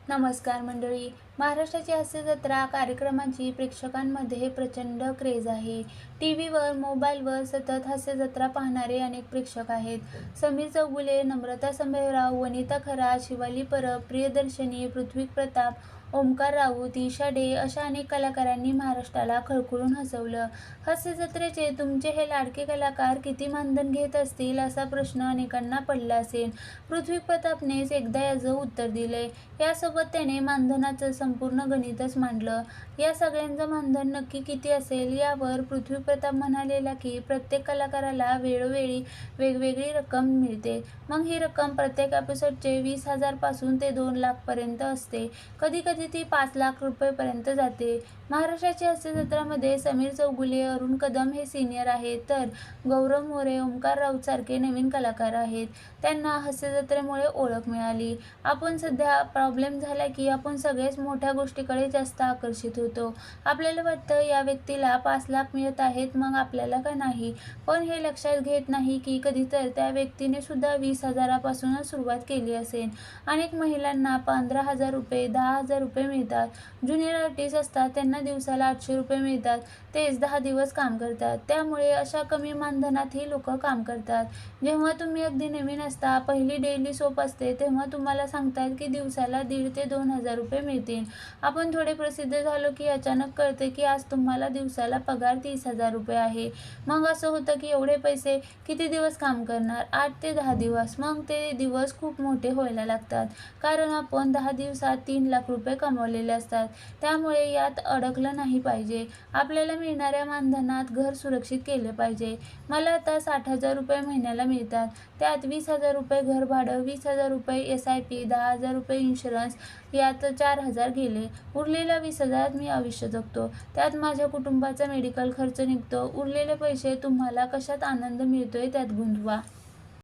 नमस्कार मंडळी. महाराष्ट्राची हास्य जत्रा कार्यक्रमांची प्रेक्षकांमध्ये प्रचंड क्रेज आहे. टीव्हीवर, मोबाईलवर सतत हास्य जत्रा पाहणारे अनेक प्रेक्षक आहेत. समीर चौगुले, नम्रता संभेराव, वनिता खरा, शिवाली परब, प्रियदर्शनी, पृथ्वी प्रताप, ओमकार राऊत, ईशा डे अशा अनेक कलाकारांनी महाराष्ट्राला खळखळून हसवलं. हास्य जत्रेचे तुमचे हे लाडके कलाकार किती मानधन घेत असतील असा प्रश्न अनेकांना पडला असेल. पृथ्वी प्रतापनेच एकदा याचं उत्तर दिलंय. यासोबत त्याने मानधनाचं संपूर्ण गणितच मांडलं. या सगळ्यांचं मानधन नक्की किती असेल यावर पृथ्वी प्रताप म्हणालेला की प्रत्येक कलाकाराला वेळोवेळी वेगवेगळी रक्कम मिळते. मग ही रक्कम प्रत्येक एपिसोडचे 20,000 पासून ते 2 लाख पर्यंत असते. कधी कधी ती 5 लाख रुपयेपर्यंत जाते. महाराष्ट्राची हास्य जत्रामध्ये समीर चौगुले, अरुण कदम हे सिनियर आहेत, तर गौरव मोरे, ओमकार राऊत सारखे नवीन कलाकार आहेत. त्यांना हास्य जत्रेमुळे ओळख मिळाली. आपण सध्या प्रॉब्लेम झाला की आपण सगळेच मोठ्या गोष्टीकडे जास्त आकर्षित होतो. आपल्याला वाटतं या व्यक्तीला 5 लाख मिळत आहेत, मग आपल्याला का नाही. पण हे लक्षात घेत नाही की कधी तर त्या व्यक्तीने सुद्धा 20,000 पासूनच सुरुवात केली असेल. अनेक महिलांना 15,000 रुपये, 10,000 रुपये मिळतात. ज्युनियर आर्टिस्ट असतात त्यांना दिवसाला 800 रुपये मिळतात. तेच 10 दिवस काम करतात. त्यामुळे अशा कमी मानधनात ही लोक काम करतात. जेव्हा तुम्ही अगदी नवीन असता, पहिली डेली सोप असते, तेव्हा तुम्हाला सांगतात की दिवसाला 1,500 ते 2,000 रुपये मिळतील. आपण थोडे प्रसिद्ध झालो की अचानक कळते की आज तुम्हाला दिवसाला पगार 30,000 रुपये आहे. मग असं होतं की एवढे पैसे किती दिवस काम करणार? 8 ते 10 दिवस. मग ते दिवस खूप मोठे व्हायला लागतात, कारण आपण 10 दिवसात 3 लाख रुपये कमवलेले असतात. त्यामुळे यात अडकलं नाही पाहिजे. आपल्याला मिळणाऱ्या मानधनात घर सुरक्षित केले पाहिजे. मला आता 60,000 रुपये महिन्याला मिळतात. त्यात 20,000 रुपये घर भाडं, 20,000 रुपये SIP, 10,000 रुपये इन्शुरन्स, यात 4,000 गेले. उरलेल्या 20,000 मी आयुष्य जगतो. त्यात माझ्या कुटुंबाचा मेडिकल खर्च निघतो. उरलेले पैसे तुम्हाला कशात आनंद मिळतोय त्यात गुंतवा.